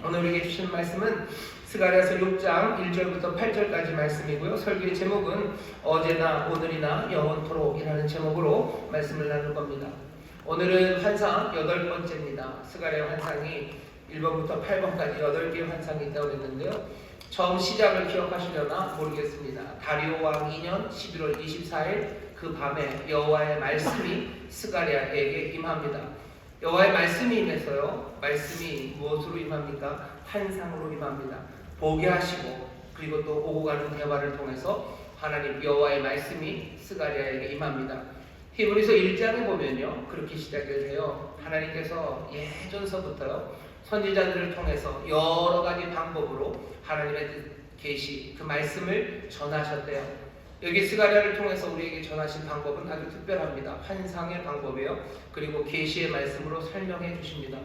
오늘 우리에게 주신 말씀은 스가랴서 6장 1절부터 8절까지 말씀이고요. 설교의 제목은 어제나 오늘이나 영원토록이라는 제목으로 말씀을 나눌 겁니다. 오늘은 환상 8번째입니다. 스가랴 환상이 1번부터 8번까지 8개의 환상이 있다고 했는데요. 처음 시작을 기억하시려나 모르겠습니다. 다리오 왕 2년 11월 24일 그 밤에 여호와의 말씀이 스가랴에게 임합니다. 여호와의 말씀이 임해서요. 말씀이 무엇으로 임합니까? 환상으로 임합니다. 보게 하시고 그리고 또 오고 가는 대화를 통해서 하나님 여호와의 말씀이 스가랴에게 임합니다. 히브리서 1장에 보면요. 그렇게 시작을 해요. 하나님께서 예전서부터요. 선지자들을 통해서 여러 가지 방법으로 하나님의 계시 그 말씀을 전하셨대요. 여기 스가랴를 통해서 우리에게 전하신 방법은 아주 특별합니다. 환상의 방법이에요. 그리고 계시의 말씀으로 설명해 주십니다.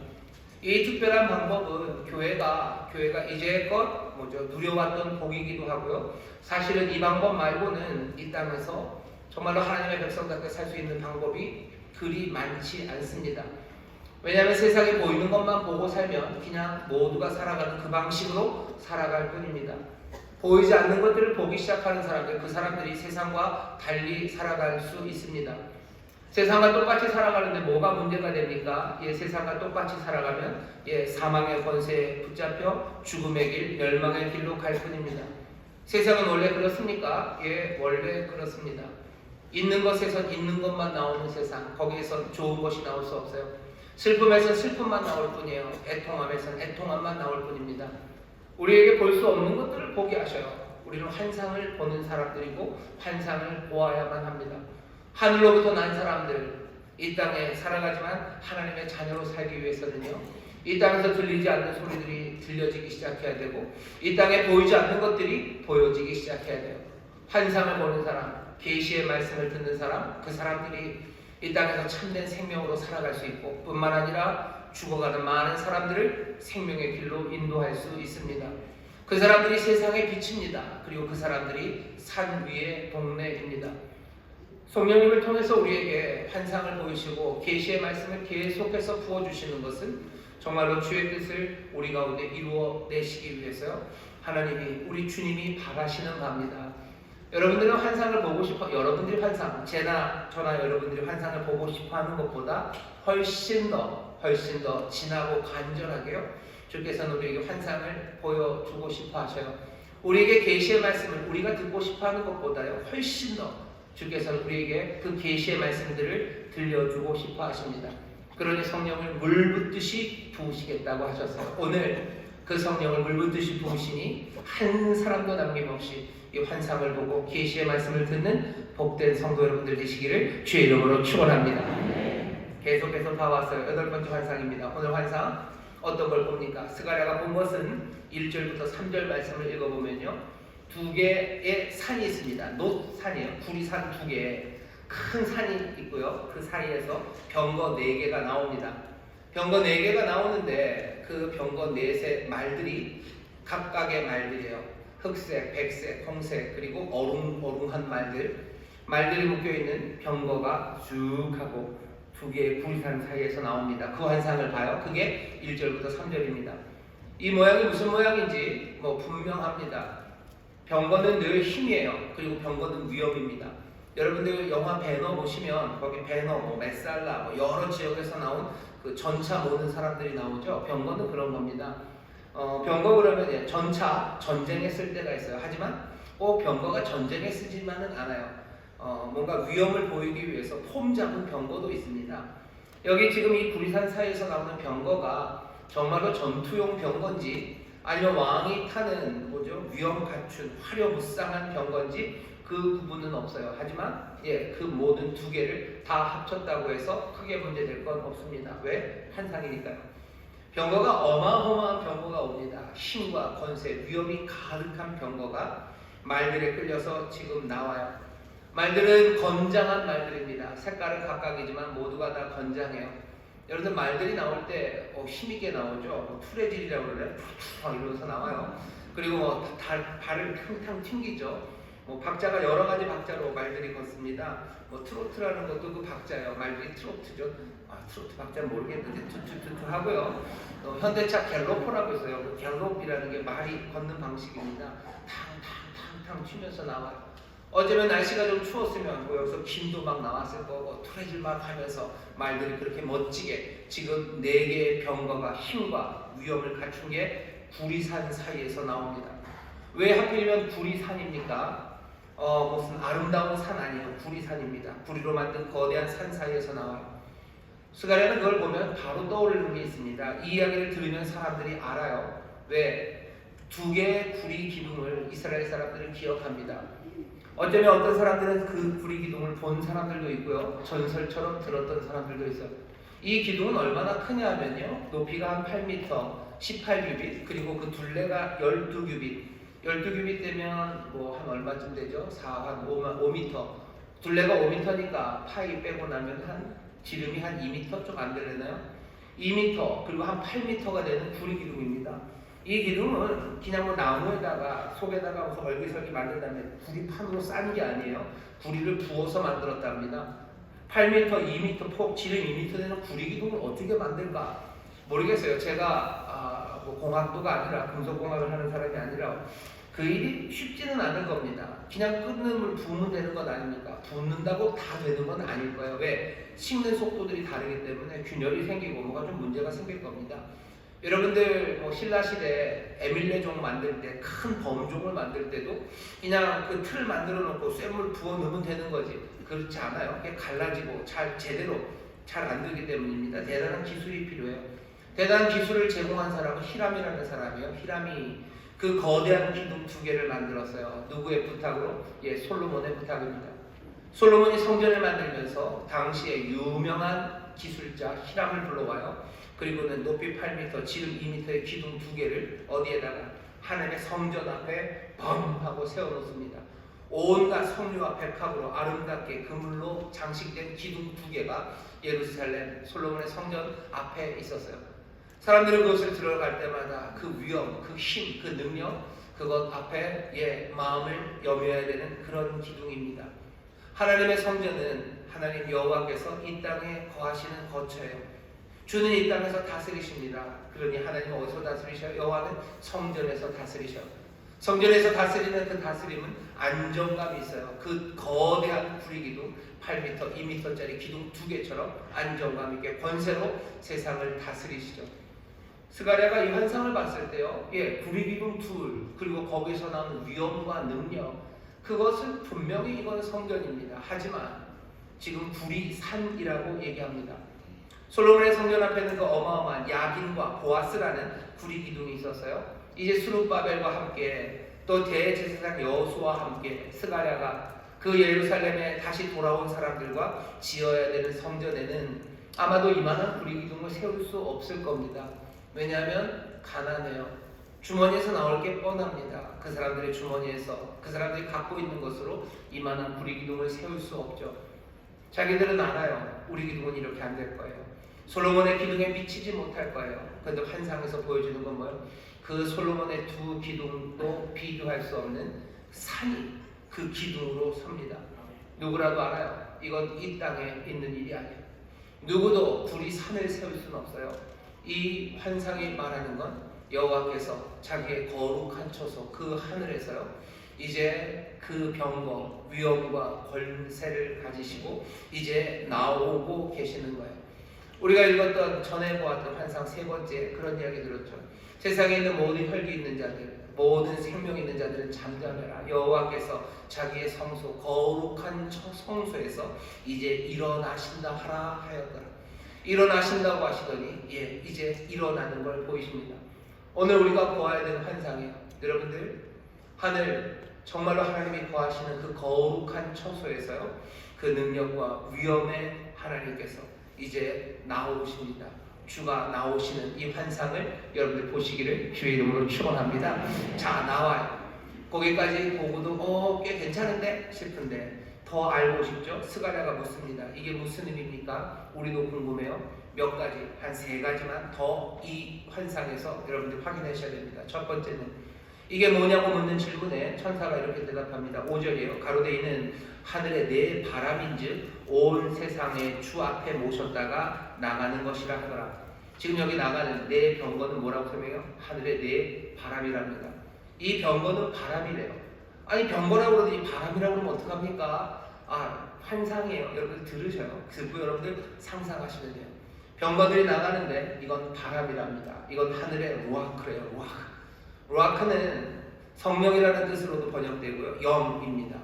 이 특별한 방법은 교회가 이제껏 누려왔던 복이기도 하고요. 사실은 이 방법 말고는 이 땅에서 정말로 하나님의 백성답게 살 수 있는 방법이 그리 많지 않습니다. 왜냐하면 세상에 보이는 것만 보고 살면 그냥 모두가 살아가는 그 방식으로 살아갈 뿐입니다. 보이지 않는 것들을 보기 시작하는 사람들, 그 사람들이 세상과 달리 살아갈 수 있습니다. 세상과 똑같이 살아가는데 뭐가 문제가 됩니까? 세상과 똑같이 살아가면 사망의 권세에 붙잡혀 죽음의 길, 멸망의 길로 갈 뿐입니다. 세상은 원래 그렇습니까? 원래 그렇습니다. 있는 것에선 있는 것만 나오는 세상, 거기에선 좋은 것이 나올 수 없어요. 슬픔에선 슬픔만 나올 뿐이에요. 애통함에선 애통함만 나올 뿐입니다. 우리에게 볼 수 없는 것들을 보게 하셔요. 우리는 환상을 보는 사람들이고 환상을 보아야만 합니다. 하늘로부터 난 사람들, 이 땅에 살아가지만 하나님의 자녀로 살기 위해서는요. 이 땅에서 들리지 않는 소리들이 들려지기 시작해야 되고 이 땅에 보이지 않는 것들이 보여지기 시작해야 돼요. 환상을 보는 사람, 계시의 말씀을 듣는 사람, 그 사람들이 이 땅에서 참된 생명으로 살아갈 수 있고 뿐만 아니라 죽어가는 많은 사람들을 생명의 길로 인도할 수 있습니다. 그 사람들이 세상의 빛입니다. 그리고 그 사람들이 산 위의 동네입니다. 성령님을 통해서 우리에게 환상을 보이시고 계시의 말씀을 계속해서 부어주시는 것은 정말로 주의 뜻을 우리 가운데 이루어내시기 위해서요. 하나님이 우리 주님이 바라시는 바입니다. 여러분들은 환상을 보고 싶어, 여러분들이 환상, 저나 여러분들이 환상을 보고 싶어 하는 것보다 훨씬 더 진하고 간절하게요. 주께서는 우리에게 환상을 보여주고 싶어 하셔요. 우리에게 계시의 말씀을 우리가 듣고 싶어 하는 것보다요. 훨씬 더 주께서는 우리에게 그 계시의 말씀들을 들려주고 싶어 하십니다. 그러니 성령을 물 붓듯이 부으시겠다고 하셨어요. 오늘 그 성령을 물 붓듯이 부으시니 한 사람도 남김없이 이 환상을 보고 계시의 말씀을 듣는 복된 성도 여러분들 되시기를 주의 이름으로 축원합니다. 계속해서 봐왔어요. 8번째 환상입니다. 오늘 환상 어떤 걸 봅니까? 스가랴가 본 것은 1절부터 3절 말씀을 읽어보면요. 2개의 산이 있습니다. 놋산이에요. 구리산 2개. 큰 산이 있고요. 그 사이에서 병거 4개가 나옵니다. 병거 4개가 나오는데 그 병거 4의 말들이 각각의 말들이에요. 흑색, 백색, 홍색, 그리고 어룽어룽한 말들이 묶여있는 병거가 쭉 하고 2개의 구리산 사이에서 나옵니다. 그 환상을 봐요. 그게 1절부터 3절입니다. 이 모양이 무슨 모양인지 분명합니다. 병거는 늘 힘이에요. 그리고 병거는 위험입니다. 여러분들 영화 배너 보시면 거기 배너, 메살라, 여러 지역에서 나온 그 전차 모는 사람들이 나오죠. 병거는 그런 겁니다. 병거 그러면 전차, 전쟁에 쓸 때가 있어요. 하지만 병거가 전쟁에 쓰지만은 않아요. 뭔가 위험을 보이기 위해서 폼 잡은 병거도 있습니다. 여기 지금 이 구리산 사이에서 나오는 병거가 정말로 전투용 병거인지 아니면 왕이 타는 위험 갖춘 화려무쌍한 병거인지 그 구분은 없어요. 하지만 그 모든 2개를 다 합쳤다고 해서 크게 문제될 건 없습니다. 왜? 환상이니까요. 병거가 어마어마한 병거가 옵니다. 힘과 권세, 위험이 가득한 병거가 말들에 끌려서 지금 나와요. 말들은 건장한 말들입니다. 색깔은 각각이지만 모두가 다 건장해요. 여러분 말들이 나올 때 힘있게 나오죠. 투레질이라고 그러나요? 툭툭 이러면서 나와요. 그리고 발을 탕탕 튕기죠. 박자가 여러 가지 박자로 말들이 걷습니다. 트로트라는 것도 그 박자예요. 말들이 트로트죠. 트로트 박자는 모르겠는데 투투투투 하고요. 현대차 갤로퍼라고 있어요. 그 갤롭이라는 게 말이 걷는 방식입니다. 탕탕탕탕 치면서 나와요. 어쩌면 날씨가 좀 추웠으면 여기서 김도 막 나왔을 거고 투레질 막 하면서 말들이 그렇게 멋지게 지금 4개의 병거가 힘과 위험을 갖춘 게 구리산 사이에서 나옵니다. 왜 하필이면 구리산입니까? 무슨 아름다운 산 아니에요. 구리산입니다. 구리로 만든 거대한 산 사이에서 나와요. 스가랴는 그걸 보면 바로 떠오르는 게 있습니다. 이 이야기를 들으면 사람들이 알아요. 왜? 2개의 구리 기둥을 이스라엘 사람들은 기억합니다. 어쩌면 어떤 사람들은 그 구리 기둥을 본 사람들도 있고요. 전설처럼 들었던 사람들도 있어요. 이 기둥은 얼마나 크냐 하면요. 높이가 한 8m, 18규빗, 그리고 그 둘레가 12규빗. 12규빗 되면 한 얼마쯤 되죠? 한 5m. 둘레가 5m니까 파이 빼고 나면 지름이 한 2m 좀 안 되려나요? 2m 그리고 한 8m가 되는 구리 기둥입니다. 이 기둥은 그냥 나무에다가 속에다가 무슨 얼기설기 만든 다음에 구리판으로 싼 게 아니에요. 구리를 부어서 만들었답니다. 8m, 2m 폭, 지름 2m 되는 구리 기둥을 어떻게 만들까? 모르겠어요. 제가 공학도가 아니라 금속공학을 하는 사람이 아니라 그 일이 쉽지는 않을 겁니다. 그냥 끓는 물 부으면 되는 건 아닙니까? 붓는다고 다 되는 건 아닐 거예요. 왜? 식는 속도들이 다르기 때문에 균열이 생기고 뭐가 좀 문제가 생길 겁니다. 여러분들 신라시대 에밀레종 만들 때 큰 범종을 만들 때도 그냥 그 틀 만들어 놓고 쇠물 부어 넣으면 되는 거지. 그렇지 않아요. 그게 갈라지고 제대로 잘 안 되기 때문입니다. 대단한 기술이 필요해요. 대단한 기술을 제공한 사람은 히람이라는 사람이에요. 히람이 그 거대한 기둥 2개를 만들었어요. 누구의 부탁으로? 솔로몬의 부탁입니다. 솔로몬이 성전을 만들면서 당시에 유명한 기술자 히람을 불러와요. 그리고는 높이 8m, 지름 2m의 기둥 2개를 어디에다가? 하나님의 성전 앞에 벙 하고 세워놓습니다. 온갖 석류와 백합으로 아름답게 그물로 장식된 기둥 2개가 예루살렘 솔로몬의 성전 앞에 있었어요. 사람들은 그것을 들어갈 때마다 그 위엄, 그 힘, 그 능력, 그것 앞에 마음을 염려해야 되는 그런 기둥입니다. 하나님의 성전은 하나님 여호와께서 이 땅에 거하시는 거처예요. 주는 이 땅에서 다스리십니다. 그러니 하나님은 어디서 다스리셔요? 여호와는 성전에서 다스리셔요. 성전에서 다스리는 그 다스림은 안정감이 있어요. 그 거대한 구리 기둥 8m, 2m짜리 기둥 2개처럼 안정감 있게 권세로 세상을 다스리시죠. 스가랴가 이 환상을 봤을 때요, 구리 기둥 둘, 그리고 거기서 나오는 위엄과 능력, 그것은 분명히 이건 성전입니다. 하지만 지금 구리산이라고 얘기합니다. 솔로몬의 성전 앞에는 그 어마어마한 야긴과 보아스라는 구리 기둥이 있었어요. 이제 스룹바벨과 함께 또 대제사장 여호수아와 함께 스가랴가 그 예루살렘에 다시 돌아온 사람들과 지어야 되는 성전에는 아마도 이만한 구리 기둥을 세울 수 없을 겁니다. 왜냐하면 가난해요. 주머니에서 나올 게 뻔합니다. 그 사람들의 주머니에서 그 사람들이 갖고 있는 것으로 이만한 구리 기둥을 세울 수 없죠. 자기들은 알아요. 우리 기둥은 이렇게 안 될 거예요. 솔로몬의 기둥에 미치지 못할 거예요. 그런데 환상에서 보여주는 건 뭐예요? 그 솔로몬의 2 기둥도 비교할 수 없는 산이 그 기둥으로 섭니다. 누구라도 알아요. 이건 이 땅에 있는 일이 아니에요. 누구도 구리 산을 세울 수는 없어요. 이 환상이 말하는 건 여호와께서 자기의 거룩한 처소 그 하늘에서요, 이제 그 병거 위엄과 권세를 가지시고 이제 나오고 계시는 거예요. 우리가 읽었던 전에 보았던 환상 3번째 그런 이야기 들었죠. 세상에 있는 모든 혈기 있는 자들, 모든 생명 있는 자들은 잠잠해라. 여호와께서 자기의 성소 거룩한 성소에서 이제 일어나신다 하라 하였더라. 일어나신다고 하시더니 이제 일어나는 걸 보이십니다. 오늘 우리가 보아야 되는 환상이에요. 여러분들, 하늘 정말로 하나님이 거하시는 그 거룩한 처소에서요, 그 능력과 위엄의 하나님께서 이제 나오십니다. 주가 나오시는 이 환상을 여러분들 보시기를 주의 이름으로 축원합니다. 자, 나와요. 거기까지 보고도 꽤 괜찮은데 싶은데 더 알고 싶죠? 스가랴가 묻습니다. 이게 무슨 의미입니까? 우리도 궁금해요. 몇 가지, 한 3가지만 더 이 환상에서 여러분들 확인하셔야 됩니다. 첫 번째는 이게 뭐냐고 묻는 질문에 천사가 이렇게 대답합니다. 5절이에요. 가로되 이는 하늘에 내 바람인즉 온 세상의 주 앞에 모셨다가 나가는 것이라 하더라. 지금 여기 나가는 내 병거는 뭐라고 설명해요? 하늘에 내 바람이랍니다. 이 병거는 바람이래요. 아니 병거라고 그러더니 바람이라고 그러면 어떡합니까? 환상이에요. 여러분 들으셔요. 듣고 여러분들 상상하시면 돼요. 병거들이 나가는데 이건 바람이랍니다. 이건 하늘의 루아크래요. 루아크. 루아크는 성령이라는 뜻으로도 번역되고요. 영입니다.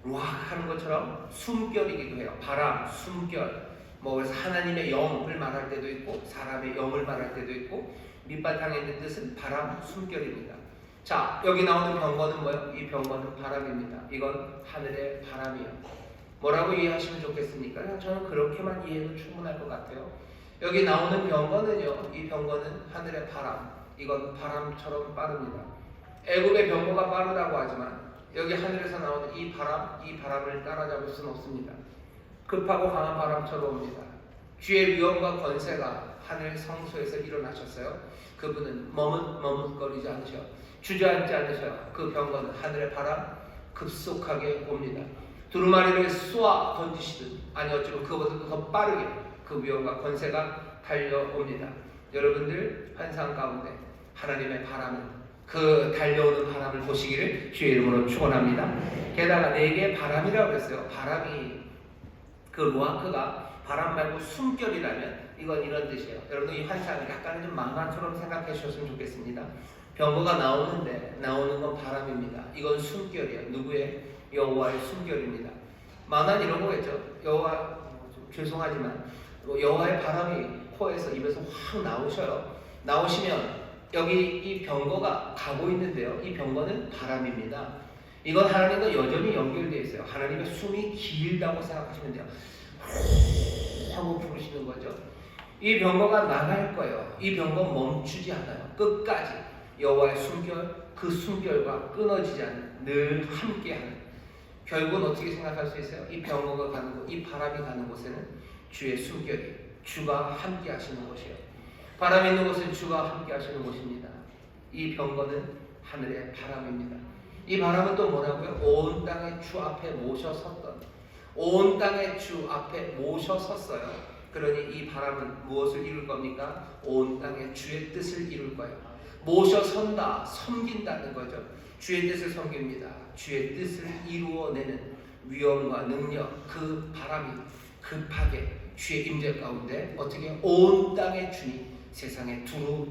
루아크 하는 것처럼 숨결이기도 해요. 바람, 숨결. 그래서 하나님의 영을 말할 때도 있고 사람의 영을 말할 때도 있고 밑바탕에 있는 뜻은 바람, 숨결입니다. 자, 여기 나오는 병거는 뭐예요? 이 병거는 바람입니다. 이건 하늘의 바람이에요. 뭐라고 이해하시면 좋겠습니까? 저는 그렇게만 이해해도 충분할 것 같아요. 여기 나오는 병거는요, 이 병거는 하늘의 바람, 이건 바람처럼 빠릅니다. 애굽의 병거가 빠르다고 하지만 여기 하늘에서 나오는 이 바람을 따라잡을 수는 없습니다. 급하고 강한 바람처럼 옵니다. 주의 위엄과 권세가 하늘 성소에서 일어나셨어요. 그분은 머뭇거리지 않으셔. 주저앉지 않으셔. 그 병거는 하늘의 바람 급속하게 옵니다. 두루마리를 쏘아 던지시듯 아니 어쩌면 그것보다 더 빠르게 그 위엄과 권세가 달려옵니다. 여러분들 환상 가운데 하나님의 바람은 그 달려오는 바람을 보시기를 주의 이름으로 축원합니다. 게다가 내게 바람이라고 했어요. 바람이 그 루아크가 바람 말고 숨결이라면 이건 이런 뜻이에요. 여러분 이 환상을 약간은 좀 만화처럼 생각해 주셨으면 좋겠습니다. 병거가 나오는데 나오는 건 바람입니다. 이건 숨결이에요. 누구의? 여호와의 숨결입니다. 만화는 이런 거겠죠. 여호와 죄송하지만 여호와의 바람이 코에서 입에서 확 나오셔요. 나오시면 여기 이 병거가 가고 있는데요. 이 병거는 바람입니다. 이건 하나님과 여전히 연결되어 있어요. 하나님의 숨이 길다고 생각하시면 돼요. 하고 부르시는 거죠. 이 병거가 나갈 거예요. 이 병거 멈추지 않아요. 끝까지 여호와의 숨결, 그 숨결과 끊어지지 않는 늘 함께하는. 결국은 어떻게 생각할 수 있어요? 이 병거가 가는 곳, 이 바람이 가는 곳에는 주의 숨결이, 주가 함께하시는 곳이에요. 바람이 있는 곳은 주가 함께하시는 곳입니다. 이 병거는 하늘의 바람입니다. 이 바람은 또 뭐라고요? 온 땅의 주 앞에 모셔 섰던, 온 땅의 주 앞에 모셔 섰어요. 그러니 이 바람은 무엇을 이룰 겁니까? 온 땅의 주의 뜻을 이룰 거예요. 모셔 선다, 섬긴다는 거죠. 주의 뜻을 섬깁니다. 주의 뜻을 이루어내는 위엄과 능력, 그 바람이 급하게 주의 임재 가운데 어떻게 온 땅의 주님 세상에 두루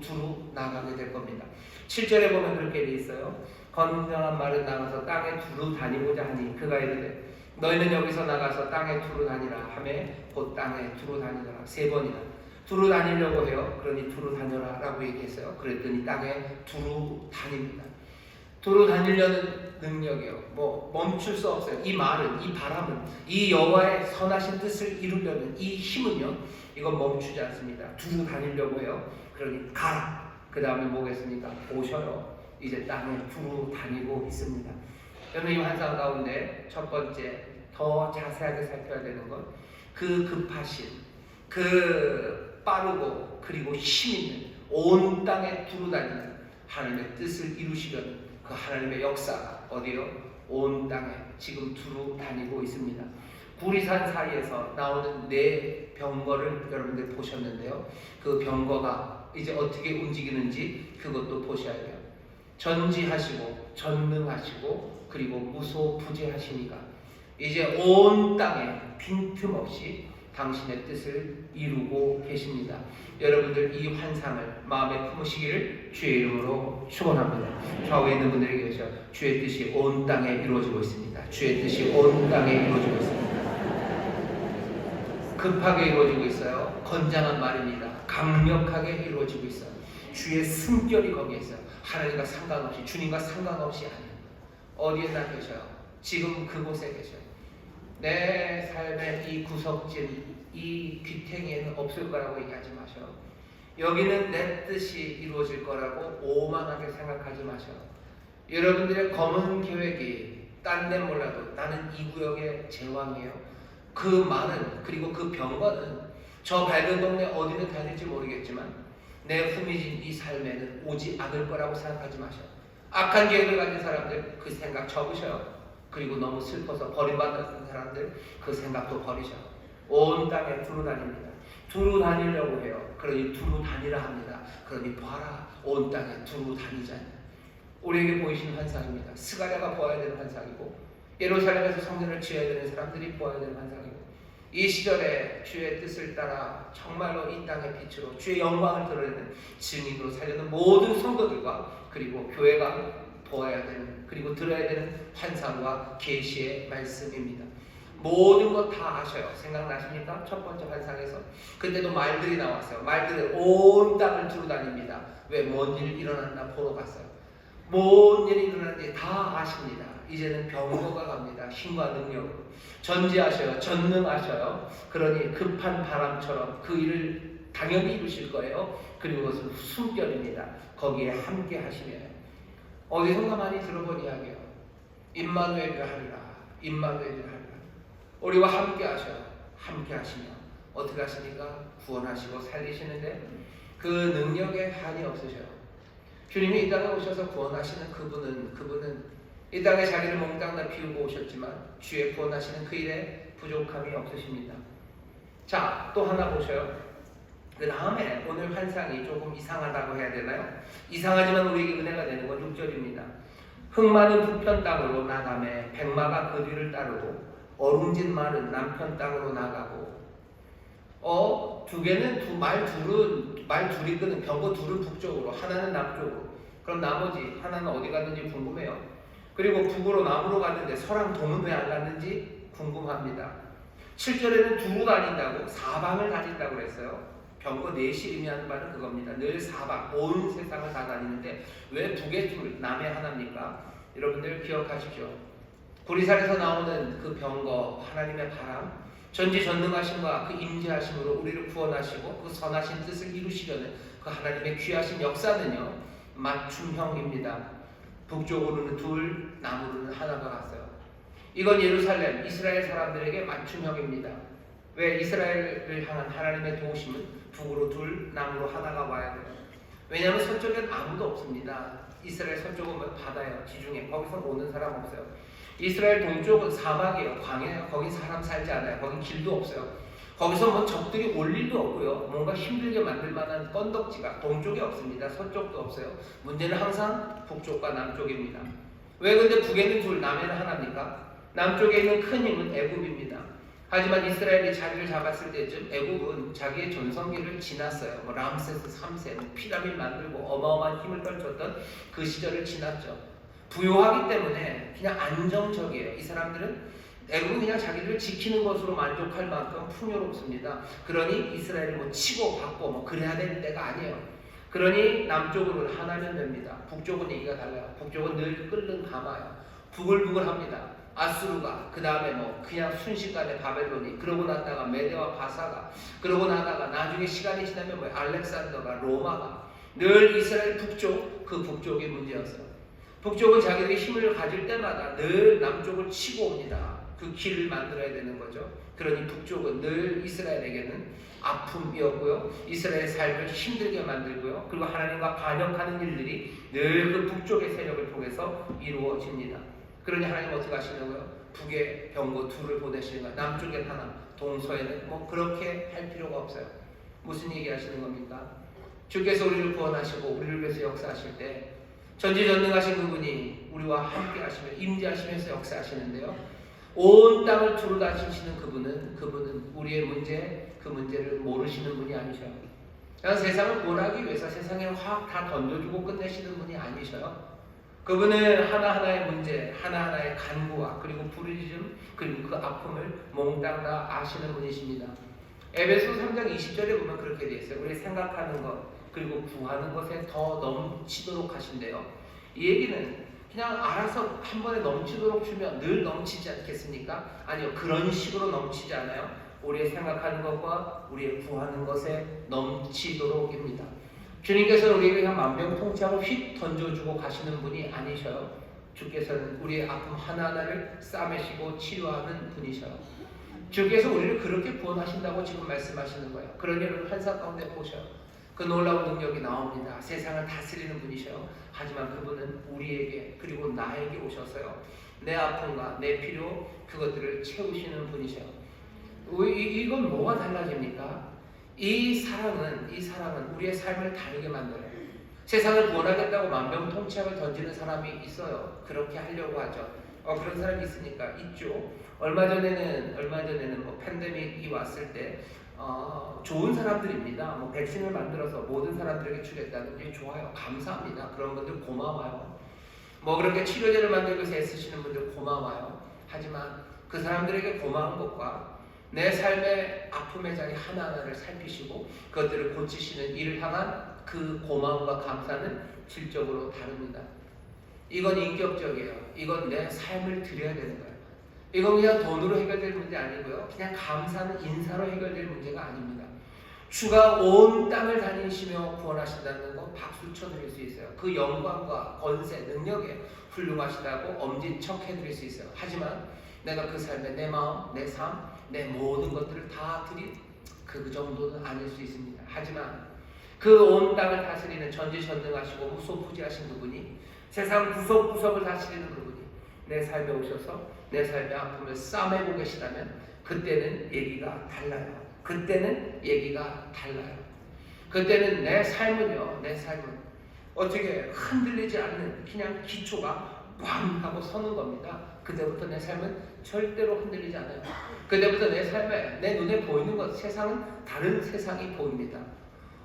나가게 될 겁니다. 7절에 보면 그렇게 돼 있어요. 건강한 말은 나가서 땅에 두루 다니고자 하니 그가 이르되 너희는 여기서 나가서 땅에 두루 다니라 하매 곧 땅에 두루 다니더라. 3번이나 두루 다니려고 해요. 그러니 두루 다녀라 라고 얘기했어요. 그랬더니 땅에 두루 다닙니다. 두루 다니려는 능력이요. 멈출 수 없어요. 이 말은, 이 바람은, 이 여호와의 선하신 뜻을 이루려는 이 힘은요. 이건 멈추지 않습니다. 두루 다니려고 해요. 그러니 가라. 그 다음에 뭐겠습니까? 오셔요. 이제 땅에 두루 다니고 있습니다. 여러분 이 환상 가운데 첫 번째 더 자세하게 살펴야 되는 것, 그 급하신, 그 빠르고 그리고 힘있는 온 땅에 두루 다니는 하나님의 뜻을 이루시려는 그 하나님의 역사가 어디요? 온 땅에 지금 두루 다니고 있습니다. 구리산 사이에서 나오는 네 병거를 여러분들 보셨는데요. 그 병거가 이제 어떻게 움직이는지 그것도 보셔야 돼요. 전지하시고 전능하시고 그리고 무소부재하시니까 이제 온 땅에 빈틈없이 당신의 뜻을 이루고 계십니다. 여러분들 이 환상을 마음에 품으시기를 주의 이름으로 축원합니다. 좌우에 있는 분들에게 계셔 주의 뜻이 온 땅에 이루어지고 있습니다. 주의 뜻이 온 땅에 이루어지고 있습니다. 급하게 이루어지고 있어요. 건장한 말입니다. 강력하게 이루어지고 있어요. 주의 숨결이 거기에 있어요. 하나님과 상관없이, 주님과 상관없이 아닌 어디에나 계셔요. 지금 그곳에 계셔요. 내 삶의 이 구석진, 이 귀탱이에는 없을 거라고 얘기하지 마셔. 여기는 내 뜻이 이루어질 거라고 오만하게 생각하지 마셔. 여러분들의 검은 계획이 딴 데는 몰라도 나는 이 구역의 제왕이에요. 그 말은, 그리고 그 병거는 저 밝은 동네 어디를 다닐지 모르겠지만 내 후미진 이 삶에는 오지 않을 거라고 생각하지 마셔. 악한 계획을 가진 사람들 그 생각 접으셔요. 그리고 너무 슬퍼서 버림받았던 사람들 그 생각도 버리셔요. 온 땅에 두루 다닙니다. 두루 다니려고 해요. 그러니 두루 다니라 합니다. 그러니 봐라, 온 땅에 두루 다니자니. 우리에게 보이시는 환상입니다. 스가랴가 보아야 되는 환상이고, 예루살렘에서 성전을 지어야 되는 사람들이 보아야 되는 환상이고, 이 시절에 주의 뜻을 따라 정말로 이 땅의 빛으로 주의 영광을 드러내는 증인으로 살려는 모든 성도들과 그리고 교회가 보아야 되는, 그리고 들어야 되는 환상과 계시의 말씀입니다. 모든 것 다 아셔요. 생각나십니까? 첫 번째 환상에서 그때도 말들이 나왔어요. 말들은 온 땅을 두루 다닙니다. 왜? 뭔 일이 일어났나 보러 갔어요. 뭔 일이 일어났는지 다 아십니다. 이제는 병거가 갑니다. 힘과 능력으로 전지하셔요. 전능하셔요. 그러니 급한 바람처럼 그 일을 당연히 이루실 거예요. 그리고 그것은 숨결입니다. 거기에 함께 하시며요. 어디선가 많이 들어본 이야기예요. 임마누엘이라 하리라. 임마누엘이라 하리라. 우리와 함께 하셔요. 함께 하시며 어떻게 하십니까? 구원하시고 살리시는데 그 능력에 한이 없으셔요. 주님이 이 땅에 오셔서 구원하시는 그분은 이 땅에 자기를 몽땅 다 비우고 오셨지만 주의 구원하시는 그 일에 부족함이 없으십니다. 자, 또 하나 보셔요. 그 다음에 오늘 환상이 조금 이상하다고 해야 되나요? 이상하지만 우리에게 은혜가 되는 건 6절입니다. 흙 많은 북편 땅으로 나가매 백마가 그 뒤를 따르고 어룽진 말은 남편 땅으로 나가고. 두 개는 말 둘이거든. 병거 둘은 북쪽으로, 하나는 남쪽으로. 그럼 나머지 하나는 어디 갔는지 궁금해요. 그리고 북으로 남으로 갔는데 서랑 동은 왜 안 갔는지 궁금합니다. 7절에는 두루 다닌다고, 사방을 다닌다고 그랬어요. 병거 넷이 의미하는 바는 그겁니다. 늘 사방, 온 세상을 다 다니는데 왜 북의 둘, 남의 하나입니까? 여러분들 기억하십시오. 구리살에서 나오는 그 병거, 하나님의 바람, 전지전능하심과 그 임재하심으로 우리를 구원하시고 그 선하신 뜻을 이루시려는 그 하나님의 귀하신 역사는요, 맞춤형입니다. 북쪽으로는 둘, 남으로는 하나가 갔어요. 이건 예루살렘, 이스라엘 사람들에게 맞춤형입니다. 왜? 이스라엘을 향한 하나님의 도우심은 북으로 둘, 남으로 하나가 와야 돼요. 왜냐하면 서쪽엔 아무도 없습니다. 이스라엘 서쪽은 바다예요. 지중해. 거기서 오는 사람 없어요. 이스라엘 동쪽은 사막이에요. 광야예요. 거긴 사람 살지 않아요. 거긴 길도 없어요. 거기서 적들이 올 일도 없고요. 뭔가 힘들게 만들 만한 건덕지가 동쪽에 없습니다. 서쪽도 없어요. 문제는 항상 북쪽과 남쪽입니다. 왜 근데 북에는 둘, 남에는 하나입니까? 남쪽에 있는 큰 힘은 애굽입니다. 하지만 이스라엘이 자리를 잡았을 때쯤 애굽은 자기의 전성기를 지났어요. 람세스 3세, 피라미드 만들고 어마어마한 힘을 떨쳤던 그 시절을 지났죠. 부유하기 때문에 그냥 안정적이에요. 이 사람들은 애굽은 그냥 자기를 지키는 것으로 만족할 만큼 풍요롭습니다. 그러니 이스라엘을 치고 받고 그래야 될 때가 아니에요. 그러니 남쪽으로는 하나면 됩니다. 북쪽은 얘기가 달라요. 북쪽은 늘 끓는 가마예요. 부글부글합니다. 아수르가, 그 다음에 그냥 순식간에 바벨론이, 그러고 나다가 메대와 바사가, 그러고 나다가 나중에 시간이 지나면 알렉산더가, 로마가, 늘 이스라엘 북쪽, 그 북쪽이 문제였어요. 북쪽은 자기들이 힘을 가질 때마다 늘 남쪽을 치고 옵니다. 그 길을 만들어야 되는 거죠. 그러니 북쪽은 늘 이스라엘에게는 아픔이었고요. 이스라엘의 삶을 힘들게 만들고요. 그리고 하나님과 반역하는 일들이 늘 그 북쪽의 세력을 통해서 이루어집니다. 그러니 하나님 어떻게 하시냐고요? 북에 병거 둘을 보내시는 거예요. 남쪽에 하나, 동서에는 그렇게 할 필요가 없어요. 무슨 얘기 하시는 겁니까? 주께서 우리를 구원하시고 우리를 위해서 역사하실 때 전지전능하신 그분이 우리와 함께 하시며 임재하시면서 역사하시는데요. 온 땅을 두루 다니시는 그분은 우리의 문제, 그 문제를 모르시는 분이 아니셔요. 그냥 세상을 구원하기 위해서 세상에 확 다 던져주고 끝내시는 분이 아니셔요. 그분은 하나하나의 문제, 하나하나의 간구와 그리고 부르짖음, 그리고 그 아픔을 몽땅 다 아시는 분이십니다. 에베소 3장 20절에 보면 그렇게 되어 있어요. 우리 생각하는 것 그리고 구하는 것에 더 넘치도록 하신대요. 이 얘기는 그냥 알아서 한 번에 넘치도록 주면 늘 넘치지 않겠습니까? 아니요, 그런 식으로 넘치지 않아요. 우리의 생각하는 것과 우리의 구하는 것에 넘치도록입니다. 주님께서는 우리에게 그냥 만병통치약을 휙 던져주고 가시는 분이 아니셔요. 주께서는 우리의 아픔 하나하나를 싸매시고 치료하는 분이셔요. 주께서 우리를 그렇게 구원하신다고 지금 말씀하시는 거예요. 그러니 여러분 환상 가운데 보셔요. 그 놀라운 능력이 나옵니다. 세상을 다스리는 분이셔요. 하지만 그분은 우리에게 그리고 나에게 오셔서요. 내 아픔과 내 필요 그것들을 채우시는 분이셔요. 이건 뭐가 달라집니까? 이 사랑은 우리의 삶을 다르게 만들어요. 세상을 구원하겠다고 만병통치약을 던지는 사람이 있어요. 그렇게 하려고 하죠. 그런 사람이 있으니까 있죠. 얼마 전에는 뭐 팬데믹이 왔을 때 좋은 사람들입니다. 뭐 백신을 만들어서 모든 사람들에게 주겠다는 게 좋아요. 감사합니다. 그런 분들 고마워요. 뭐 그렇게 치료제를 만들기 위해서 애쓰시는 분들 고마워요. 하지만 그 사람들에게 고마운 것과 내 삶의 아픔의 자리 하나하나를 살피시고 그것들을 고치시는 일을 향한 그 고마움과 감사는 질적으로 다릅니다. 이건 인격적이에요. 이건 내 삶을 드려야 되는 거예요. 이건 그냥 돈으로 해결될 문제 아니고요. 그냥 감사는 인사로 해결될 문제가 아닙니다. 주가 온 땅을 다니시며 구원하신다는 건 박수 쳐드릴 수 있어요. 그 영광과 권세, 능력에 훌륭하시다고 엄지척 해드릴 수 있어요. 하지만 내가 그 삶에 내 마음, 내 삶, 내 모든 것들을 다 드린 그 정도는 아닐 수 있습니다. 하지만 그 온 땅을 다스리는 전지전능하시고 무소부지하신 그분이 세상 구석구석을 다스리는 그분이 내 삶에 오셔서 내 삶의 아픔을 싸매고 계시다면 그때는 얘기가 달라요. 그때는 내 삶은 어떻게 흔들리지 않는 그냥 기초가 꽝 하고 서는 겁니다. 그때부터 내 삶은 절대로 흔들리지 않아요. 그때부터 내 삶에 내 눈에 보이는 것, 세상은 다른 세상이 보입니다.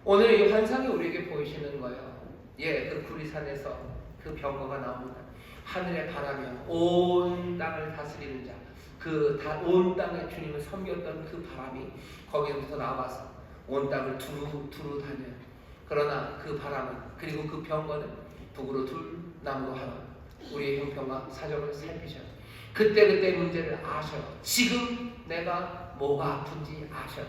오늘 이 환상이 우리에게 보이시는 거예요. 그 구리산에서 그 병거가 나옵니다. 하늘에 바라며 온 땅을 다스리는 자, 온 땅에 주님을 섬겼던 그 바람이 거기부터 나와서 온 땅을 두루 다녀요. 그러나 그 바람은 그리고 그 병거는 북으로 둘, 남으로 하나. 우리의 형편과 사정을 살피셔요. 그때 문제를 아셔요. 지금 내가 뭐가 아픈지 아셔요.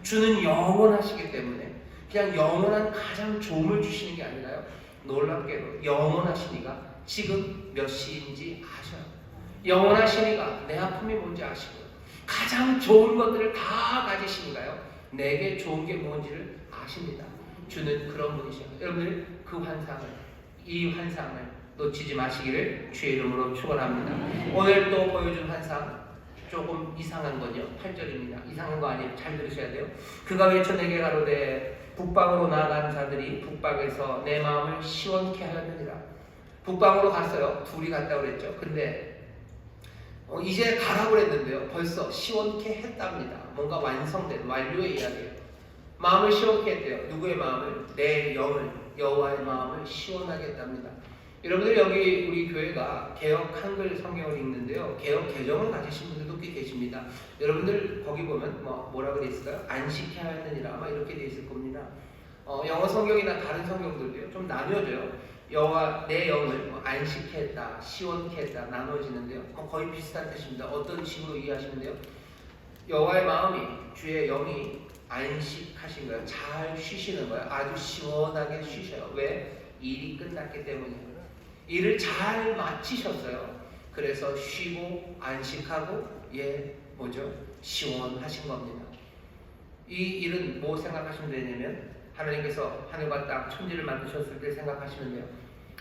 주는 영원하시기 때문에 그냥 영원한 가장 좋음을 주시는 게 아니라요. 놀랍게도 영원하시니까 지금 몇 시인지 아셔요. 영원하시니까 내 아픔이 뭔지 아시고요. 가장 좋은 것들을 다 가지시니까요. 내게 좋은 게 뭔지를 아십니다. 주는 그런 분이셔요. 여러분들 이 환상을 놓치지 마시기를 주의 이름으로 축원합니다. 오늘 또 보여준 환상 조금 이상한 거죠. 8절입니다. 이상한 거 아니에요. 잘 들으셔야 돼요. 그가 외쳐 내게 가로되 북방으로 나아가는 자들이 북방에서 내 마음을 시원케 하였느니라. 북방으로 갔어요. 둘이 갔다고 그랬죠. 근데 이제 가라고 그랬는데요. 벌써 시원케 했답니다. 뭔가 완성된 완료의 이야기예요. 마음을 시원케 했대요. 누구의 마음을? 내 영을, 여호와의 마음을 시원하게 했답니다. 여러분들 여기 우리 교회가 개역 한글 성경을 읽는데요. 개역 개정을 가지신 분들도 꽤 계십니다. 여러분들 거기 보면 뭐라 그래 있을까요? 안식케 하였느니라 아마 이렇게 돼 있을 겁니다. 영어 성경이나 다른 성경들도요. 좀 나뉘어져요. 여호와 내 영을 안식케 했다, 시원케 했다 나눠지는데요. 거의 비슷한 뜻입니다. 어떤 식으로 이해하시는데요? 여호와의 마음이 주의 영이 안식하신 거예요. 잘 쉬시는 거예요. 아주 시원하게 쉬셔요. 왜? 일이 끝났기 때문이에요. 일을 잘 마치셨어요. 그래서 쉬고 안식하고 시원하신 겁니다. 이 일은 뭐 생각하시면 되냐면 하나님께서 하늘과 땅 천지를 만드셨을 때 생각하시면 돼요.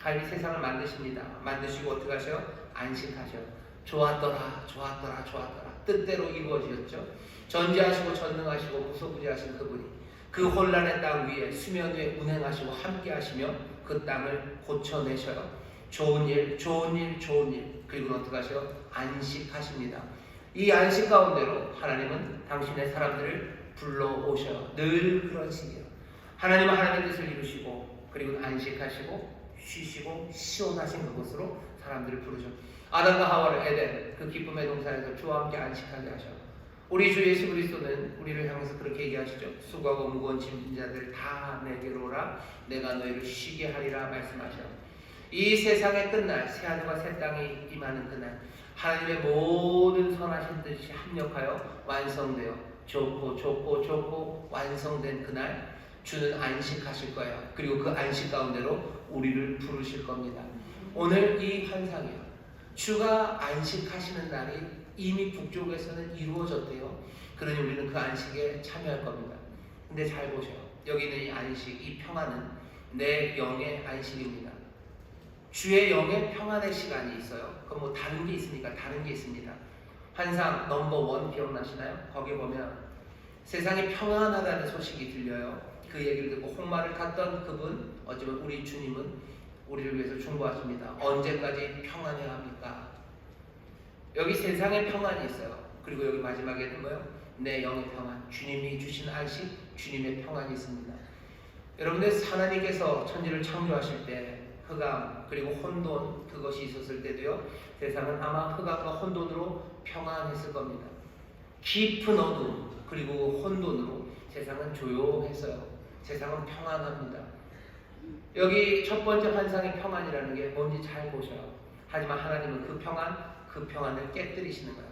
하나님이 세상을 만드십니다. 만드시고 어떻게 하셔요? 안식하셔요. 좋았더라. 뜻대로 이루어지셨죠. 전지하시고 전능하시고 무소부지하신 그분이 그 혼란의 땅 위에 수면 위에 운행하시고 함께 하시며 그 땅을 고쳐내셔요. 좋은 일 그리고 어떻게 하셔요? 안식하십니다. 이 안식 가운데로 하나님은 당신의 사람들을 불러오셔요. 늘 그런 식이에요. 하나님은 하나님의 뜻을 이루시고 그리고 안식하시고 쉬시고 시원하신 그곳으로 사람들을 부르셔. 아담과 하와를 에덴 그 기쁨의 동산에서 주와 함께 안식하게 하셔. 우리 주 예수 그리스도는 우리를 향해서 그렇게 얘기하시죠. 수고하고 무거운 짐진 자들 다 내게로 오라. 내가 너희를 쉬게 하리라 말씀하셔. 이 세상의 끝날 새하늘과 새 땅이 임하는 그날 하나님의 모든 선하신 뜻이 합력하여 완성되어 좋고 완성된 그날 주는 안식하실 거예요. 그리고 그 안식 가운데로 우리를 부르실 겁니다. 오늘 이 환상이요. 주가 안식하시는 날이 이미 북쪽에서는 이루어졌대요. 그러니 우리는 그 안식에 참여할 겁니다. 근데 잘 보세요. 여기 있는 이 안식, 이 평안은 내 영의 안식입니다. 주의 영의 평안의 시간이 있어요. 그럼 뭐 다른 게 있습니까? 다른 게 있습니다. 환상 넘버 1 기억나시나요? 거기 보면 세상이 평안하다는 소식이 들려요. 그 얘기를 듣고 홍마를 탔던 그분, 어쩌면 우리 주님은 우리를 위해서 중보하십니다. 언제까지 평안해야 합니까? 여기 세상의 평안이 있어요. 그리고 여기 마지막에는 뭐요? 내 영의 평안, 주님이 주신 안식, 주님의 평안이 있습니다. 여러분들, 하나님께서 천지를 창조하실 때 흑암 그리고 혼돈, 그것이 있었을 때도요, 세상은 아마 흑암과 혼돈으로 평안했을 겁니다. 깊은 어둠 그리고 혼돈으로 세상은 조용했어요. 세상은 평안합니다. 여기 첫 번째 환상의 평안이라는 게 뭔지 잘 보셔요. 하지만 하나님은 그 평안을 깨뜨리시는 거예요.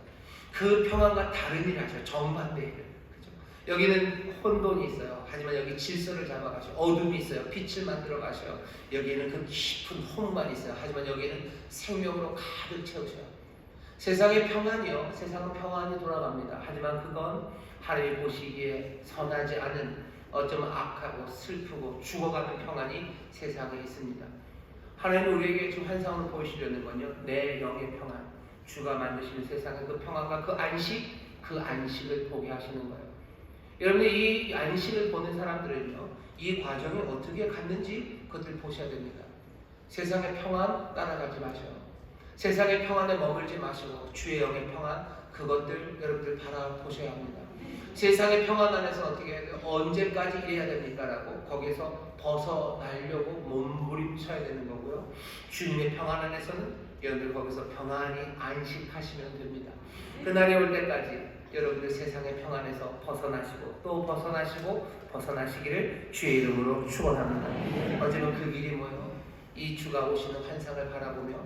그 평안과 다른 일을 하셔요. 정반대의 일을. 그죠? 여기는 혼돈이 있어요. 하지만 여기 질서를 잡아가셔요. 어둠이 있어요. 빛을 만들어 가셔요. 여기에는 그 깊은 혼만이 있어요. 하지만 여기에는 생명으로 가득 채우셔요. 세상의 평안이요, 세상은 평안이 돌아갑니다. 하지만 그건 하나님 보시기에 선하지 않은, 어쩌면 악하고 슬프고 죽어가는 평안이 세상에 있습니다. 하나님 우리에게 지금 환상으로 보이시려는 건요, 내 영의 평안, 주가 만드시는 세상의 그 평안과 그 안식을 보게 하시는 거예요. 여러분이 이 안식을 보는 사람들은요, 이 과정이 어떻게 갔는지 그것을 보셔야 됩니다. 세상의 평안 따라가지 마셔요. 세상의 평안에 머물지 마시고 주의 영의 평안, 그것들 여러분들 바라보셔야 합니다. 세상의 평안 안에서 어떻게 해야 돼요? 언제까지 이래야 됩니까? 라고 거기에서 벗어나려고 몸부림쳐야 되는 거고요. 주님의 평안 안에서는 여러분들 거기서 평안히 안식하시면 됩니다. 그날이 올 때까지 여러분들 세상의 평안에서 벗어나시고 또 벗어나시기를 주의 이름으로 축원합니다. 어제는 그 길이 뭐예요? 이 주가 오시는 환상을 바라보며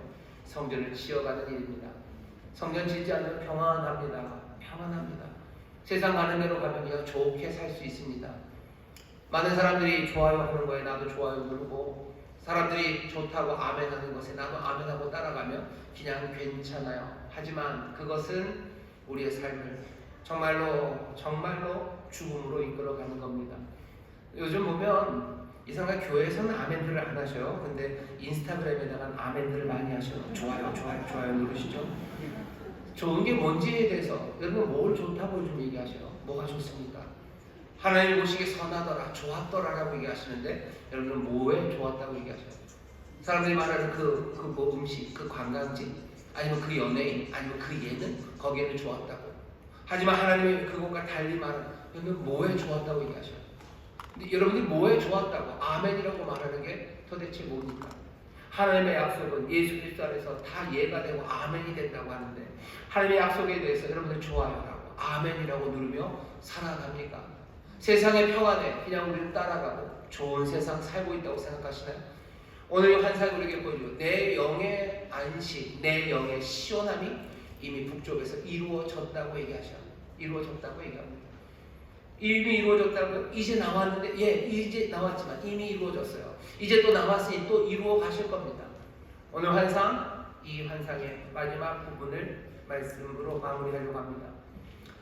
성전을 지어가는 일입니다. 성전 짓지 않으면 평안합니다. 세상 가는 대로 가면 좋게 살 수 있습니다. 많은 사람들이 좋아요 하는 거에 나도 좋아요 누르고, 사람들이 좋다고 아멘 하는 것에 나도 아멘하고 따라가면 그냥 괜찮아요. 하지만 그것은 우리의 삶을 정말로 죽음으로 이끌어가는 겁니다. 요즘 보면 이상하게 교회에서는 아멘들을 안 하셔요. 근데 인스타그램에다가 아멘들을 많이 하셔요. 좋아요 누르시죠. 좋은 게 뭔지에 대해서 여러분 뭘 좋다고 요즘 얘기하셔요? 뭐가 좋습니까? 하나님 보시기에 선하더라, 좋았더라라고 얘기하시는데 여러분은 뭐에 좋았다고 얘기하셔요? 사람들이 말하는 그 음식, 그 관광지, 아니면 그 연예인, 아니면 그 예능, 거기에는 좋았다고. 하지만 하나님이 그것과 달리 말하는, 여러분 뭐에 좋았다고 얘기하셔요? 근데 여러분들이 뭐에 좋았다고 아멘이라고 말하는 게 도대체 뭡니까? 하나님의 약속은 예수 그리스도 안에서 다 예가 되고 아멘이 된다고 하는데, 하나님의 약속에 대해서 여러분들 좋아요라고 아멘이라고 누르며 살아갑니까? 세상의 평안에 그냥 우리를 따라가고 좋은 세상 살고 있다고 생각하시나요? 오늘 환상이 우리에게 보여주고 내 영의 안식, 내 영의 시원함이 이미 북쪽에서 이루어졌다고 얘기합니다. 이미 이루어졌다고. 이제 나왔는데, 이제 나왔지만 이미 이루어졌어요. 이제 또 남았으니 또 이루어 가실 겁니다. 오늘 환상, 이 환상의 마지막 부분을 말씀으로 마무리하려고 합니다.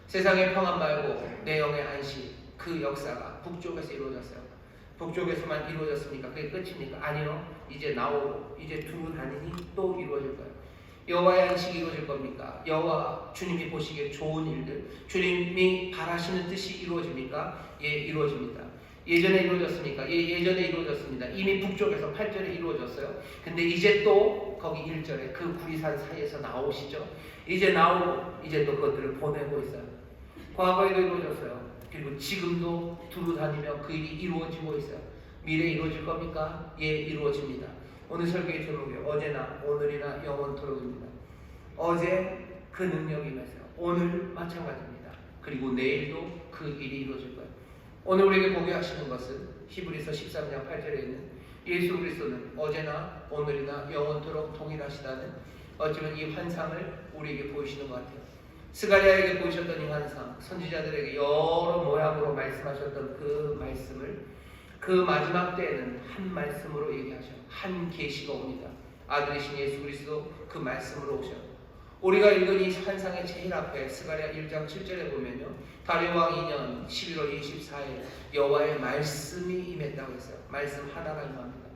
세상의 평안 말고 내 영의 안식, 그 역사가 북쪽에서 이루어졌어요. 북쪽에서만 이루어졌습니까? 그게 끝입니까? 아니요. 이제 나오고 이제 두루 다니니 또 이루어질 거예요. 여호와의 안식이 이루어질 겁니까? 여호와 주님이 보시기에 좋은 일들, 주님이 바라시는 뜻이 이루어집니까? 예, 이루어집니다. 예전에 이루어졌습니까? 예, 예전에 이루어졌습니다. 이미 북쪽에서 8절에 이루어졌어요. 근데 이제 또 거기 1절에 그 구리산 사이에서 나오시죠. 이제 나오고 이제 또 그것들을 보내고 있어요. 과거에도 이루어졌어요. 그리고 지금도 두루 다니며 그 일이 이루어지고 있어요. 미래에 이루어질 겁니까? 예, 이루어집니다. 오늘 설교의 제목이 어제나 오늘이나 영원토록입니다. 어제 그 능력이 임했어요. 오늘 마찬가지입니다. 그리고 내일도 그 일이 이루어질 거예요. 오늘 우리에게 보게 하시는 것은 히브리서 13장 8절에 있는 예수 그리스도는 어제나 오늘이나 영원토록 동일하시다는, 어쩌면 이 환상을 우리에게 보이시는 것 같아요. 스가랴에게 보이셨던 이 환상, 선지자들에게 여러 모양으로 말씀하셨던 그 말씀을 그 마지막 때에는 한 말씀으로 얘기하셔. 한 계시가 옵니다. 아들이신 예수 그리스도 그 말씀으로 오셔. 우리가 읽은 이 환상의 제일 앞에 스가랴 1장 7절에 보면요, 다리왕 2년 11월 24일 여호와의 말씀이 임했다고 했어요. 말씀 하나가 임합니다.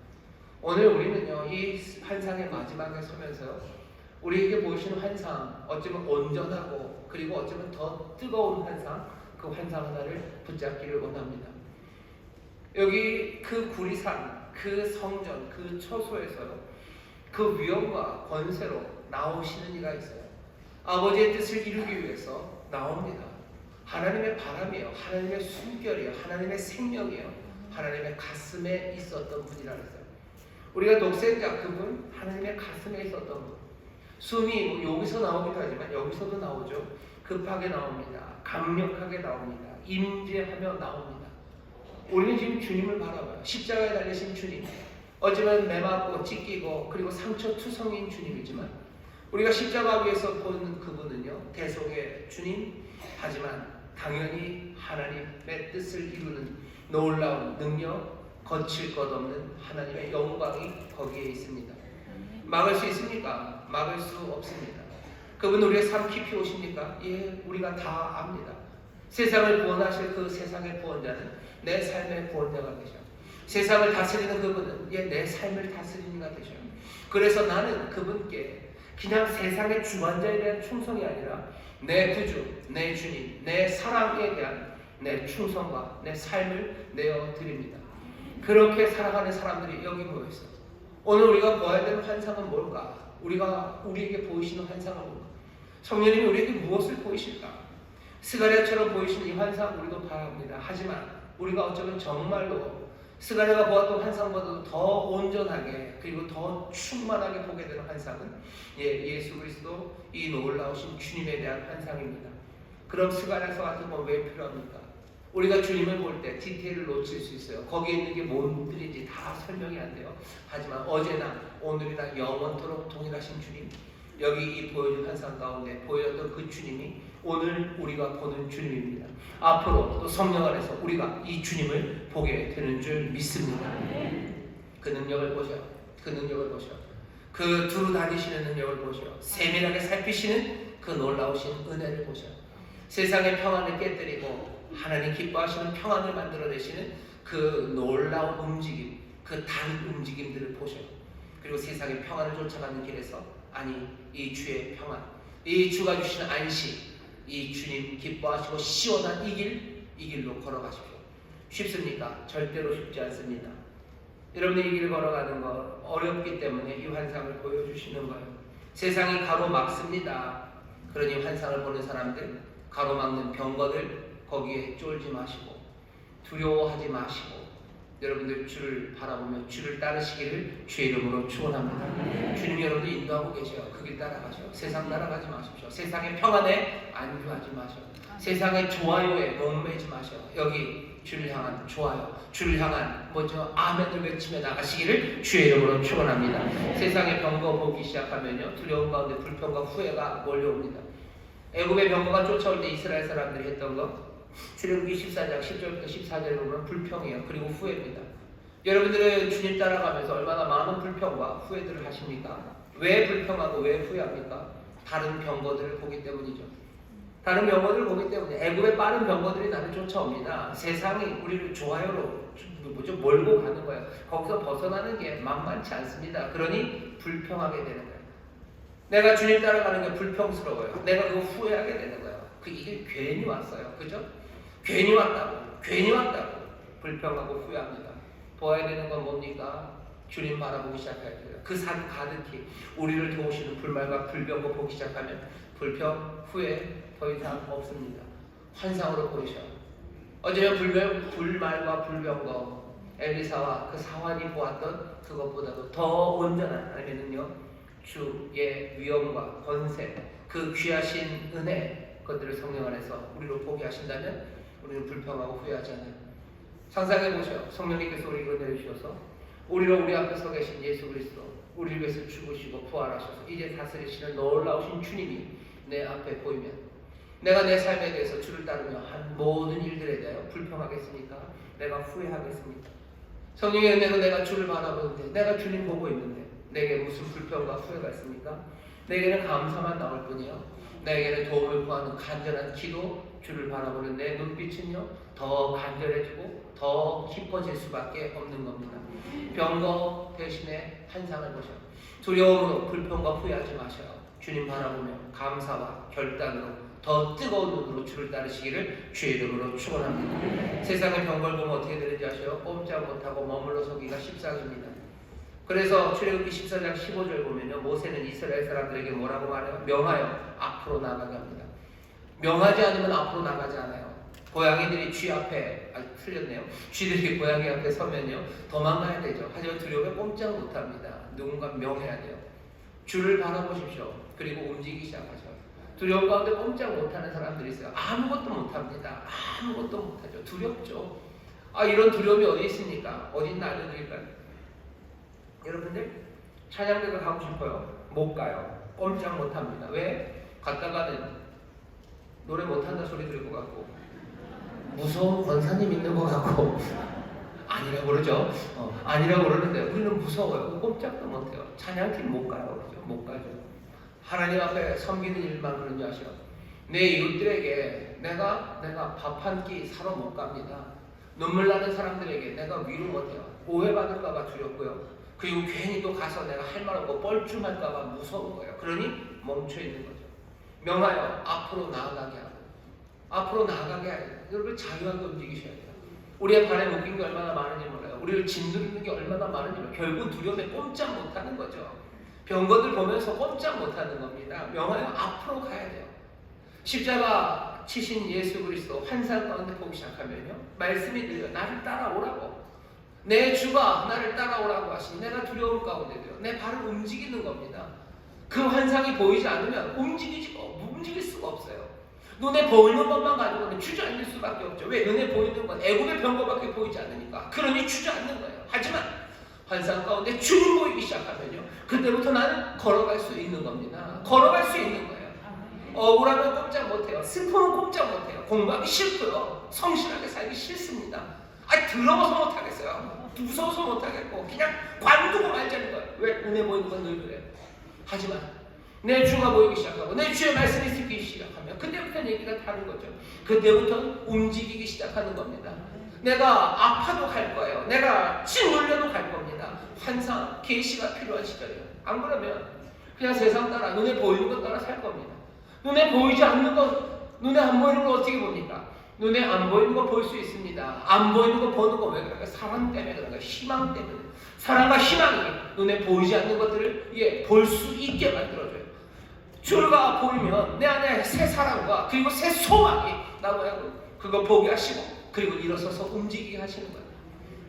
오늘 우리는요, 이 환상의 마지막에 서면서요, 우리에게 보이시는 환상, 어쩌면 온전하고 그리고 어쩌면 더 뜨거운 환상, 그 환상 하나를 붙잡기를 원합니다. 여기 그 구리산, 그 성전, 그 처소에서요, 그 위엄과 권세로 나오시는 이가 있어요. 아버지의 뜻을 이루기 위해서 나옵니다. 하나님의 바람이에요. 하나님의 숨결이에요. 하나님의 생명이에요. 하나님의 가슴에 있었던 분이라 했어요. 우리가 독생자 그분, 하나님의 가슴에 있었던 분. 숨이 여기서 나오기도 하지만 여기서도 나오죠. 급하게 나옵니다. 강력하게 나옵니다. 임재하며 나옵니다. 우리는 지금 주님을 바라봐요. 십자가에 달리신 주님. 어쩌면 매맞고 찢기고 그리고 상처투성인 주님이지만 우리가 십자가 위에서 보는 그분은요, 대속의 주님, 하지만 당연히 하나님의 뜻을 이루는 놀라운 능력, 거칠 것 없는 하나님의 영광이 거기에 있습니다. 막을 수 있습니까? 막을 수 없습니다. 그분 우리의 삶 깊이 오십니까? 예, 우리가 다 압니다. 세상을 구원하실 그 세상의 구원자는 내 삶의 구원자가 되셔. 세상을 다스리는 그분은 예, 내 삶을 다스리는 이가 되셔. 그래서 나는 그분께 그냥 세상의 주관자에 대한 충성이 아니라 내 구주, 내 주님, 내 사랑에 대한 내 충성과 내 삶을 내어드립니다. 그렇게 살아가는 사람들이 여기 모여있어. 오늘 우리가 보아야 되는 환상은 뭘까? 우리에게 보이시는 환상은 뭘까? 성령님이 우리에게 무엇을 보이실까? 스가랴처럼 보이시는 이 환상 우리도 봐야 합니다. 하지만 우리가 어쩌면 정말로 스가랴가 보았던 환상보다도 더 온전하게 그리고 더 충만하게 보게 되는 환상은 예수 그리스도 이 놀라우신 주님에 대한 환상입니다. 그럼 스가랴서 같은 건 왜 필요합니까? 우리가 주님을 볼 때 디테일을 놓칠 수 있어요. 거기에 있는 게 뭔들인지 다 설명이 안 돼요. 하지만 어제나 오늘이나 영원토록 동일하신 주님, 여기 이 보여준 환상 가운데 보였던 그 주님이 오늘 우리가 보는 주님입니다. 앞으로 또 성령 안에서 우리가 이 주님을 보게 되는 줄 믿습니다. 그 능력을 보셔. 그 능력을 보셔. 그 두루 다니시는 능력을 보셔. 세밀하게 살피시는 그 놀라우신 은혜를 보셔. 세상의 평안을 깨뜨리고 하나님 기뻐하시는 평안을 만들어내시는 그 놀라운 움직임, 그 다른 움직임들을 보셔. 그리고 세상의 평안을 쫓아가는 길에서 아니 이 주의 평안, 이 주가 주시는 안식, 이 주님 기뻐하시고 시원한 이 길로 걸어가십시오. 쉽습니까? 절대로 쉽지 않습니다. 여러분이 이 길을 걸어가는 거 어렵기 때문에 이 환상을 보여주시는 거예요. 세상이 가로막습니다. 그러니 환상을 보는 사람들, 가로막는 병거들 거기에 쫄지 마시고 두려워하지 마시고 여러분들 주를 바라보며 주를 따르시기를 주의 이름으로 축원합니다. 주님 여러분들 인도하고 계셔요. 그 길 따라가셔. 세상 따라가지 마십시오. 세상의 평안에 안주하지 마셔. 세상의 좋아요에 목매지 마셔. 여기 주를 향한 좋아요, 주를 향한 아멘을 외치며 나가시기를 주의 이름으로 축원합니다. 세상의 병거 보기 시작하면요, 두려움 가운데 불평과 후회가 몰려옵니다. 애굽의 병거가 쫓아올 때 이스라엘 사람들이 했던 거 출애굽기 14장 10절부터 14절에 보면 불평이에요. 그리고 후회입니다. 여러분들은 주님 따라가면서 얼마나 많은 불평과 후회들을 하십니까? 왜 불평하고 왜 후회합니까? 다른 병거들을 보기 때문이죠. 다른 병거들을 보기 때문에 애굽의 빠른 병거들이 나를 쫓아옵니다. 세상이 우리를 좋아요로 몰고 가는 거예요. 거기서 벗어나는 게 만만치 않습니다. 그러니 불평하게 되는 거예요. 내가 주님 따라가는 게 불평스러워요. 내가 그거 후회하게 되는 거예요. 이게 괜히 왔어요. 그죠? 괜히 왔다고 불평하고 후회합니다. 보아야 되는 건 뭡니까? 주님 바라보기 시작해야 돼요. 그 산 가득히 우리를 도우시는 불말과 불병거 보기 시작하면 불평, 후회 더 이상 없습니다. 환상으로 보이셔요. 어제는 불말과 불병거 엘리사와 그 사환이 보았던 그것보다도 더 온전한 하나님의 능력, 주의 위엄과 권세, 그 귀하신 은혜, 그것들을 성령 안에서 우리로 보게 하신다면 우리는 불평하고 후회하지 않아요. 상상해 보세요. 성령님께서 우리를 은혜를 주셔서 우리로 우리 앞에 서 계신 예수 그리스도, 우리를 위해서 죽으시고 부활하셔서 이제 다스리시는 놀라우신 주님이 내 앞에 보이면 내가 내 삶에 대해서 주를 따르며 한 모든 일들에 대하여 불평하겠습니까? 내가 후회하겠습니까? 성령의 은혜로 내가 주를 바라보는데, 내가 주님 보고 있는데 내게 무슨 불평과 후회가 있습니까? 내게는 감사만 나올 뿐이요. 내게는 도움을 구하는 간절한 기도, 주를 바라보는 내 눈빛은요 더 간절해지고 더 깊어질 수밖에 없는 겁니다. 병거 대신에 환상을 보셔. 두려움으로 불평과 후회하지 마셔요. 주님 바라보며 감사와 결단으로 더 뜨거운 눈으로 주를 따르시기를 주의 이름으로 축원합니다. 세상의 병걸 보면 어떻게 되는지 아세요? 꼼짝 못하고 머물러 서기가 십상입니다. 그래서 출애굽기 14장 15절 보면요, 모세는 이스라엘 사람들에게 뭐라고 말해요? 명하여 앞으로 나가게 합니다. 명하지 않으면 앞으로 나가지 않아요. 고양이들이 쥐 앞에, 틀렸네요. 쥐들이 고양이 앞에 서면요 도망가야 되죠. 하지만 두려움에 꼼짝 못합니다. 누군가 명해야 돼요. 주를 바라보십시오. 그리고 움직이기 시작하셔요. 두려움 가운데 꼼짝 못하는 사람들이 있어요. 아무것도 못합니다. 아무것도 못하죠. 두렵죠. 이런 두려움이 어디 있습니까? 어디 있나 알려드릴까요? 여러분들 찬양대가 가고 싶어요. 못 가요. 꼼짝 못합니다. 왜? 갔다가는 노래 못한다 소리 들을 것 같고 무서운 권사님 있는 것 같고 아니라고 그러죠. 아니라고 그러는데 우리는 무서워요. 꼼짝도 못해요. 찬양팀 못 가요. 그렇죠? 못 가죠. 하나님 앞에 섬기는 일만 그런지 아시죠? 내 이웃들에게 내가 밥 한 끼 사러 못 갑니다. 눈물 나는 사람들에게 내가 위로 못해요. 오해받을까봐 두렵고요. 그리고 괜히 또 가서 내가 할 말 없고 뻘쭘할까봐 무서운 거예요. 그러니 멈춰 있는 거죠. 명하여 앞으로 나아가게 하고 앞으로 나아가게 하고 여러분 자유하게 움직이셔야 돼요. 우리의 발에 묶인 게 얼마나 많은지 몰라요. 우리를 짓누르는 게 얼마나 많은지 몰라요. 결국 두려움에 꼼짝 못하는 거죠. 병거들 보면서 꼼짝 못하는 겁니다. 명하여 앞으로 가야 돼요. 십자가 치신 예수 그리스도 환상 가운데 보기 시작하면요 말씀이 들려. 나를 따라오라고. 내 주가 나를 따라오라고 하시니 내가 두려움 가운데도요 내 발을 움직이는 겁니다. 그 환상이 보이지 않으면 움직일 수가 없어요. 눈에 보이는 것만 가지고는 주저앉을 수밖에 없죠. 왜? 눈에 보이는 건 애굽의 병거밖에 보이지 않으니까. 그러니 주저앉는 거예요. 하지만 환상 가운데 주님 보이기 시작하면요 그때부터 나는 걸어갈 수 있는 겁니다. 걸어갈 수 있는 거예요. 억울하면 꼼짝 못해요. 슬픔은 꼼짝 못해요. 공부하기 싫고요. 성실하게 살기 싫습니다. 더러워서 못하겠어요. 무서워서 못하겠고 그냥 관두고 말자는 거예요. 왜? 눈에 보이는 건 늘 그래요. 하지만 내 주가 보이기 시작하고 내 주의 말씀이 듣기 시작하면 그때부터 얘기가 다른 거죠. 그때부터 움직이기 시작하는 겁니다. 내가 아파도 갈 거예요. 내가 짓눌려도 갈 겁니다. 환상, 계시가 필요한 시절이에요. 안 그러면 그냥 세상 따라 눈에 보이는 것 따라 살 겁니다. 눈에 보이지 않는 것, 눈에 안 보이는 걸 어떻게 봅니까? 눈에 안 보이는 거 볼 수 있습니다. 안 보이는 거 보는 거 왜 그럴까요? 사랑 때문에 그런 거예요. 희망 때문에. 사랑과 희망이 눈에 보이지 않는 것들을 볼 수 있게 만들어줘요. 주가 보이면 내 안에 새 사랑과 그리고 새 소망이 나와요. 그거 보게 하시고 그리고 일어서서 움직이게 하시는 거예요.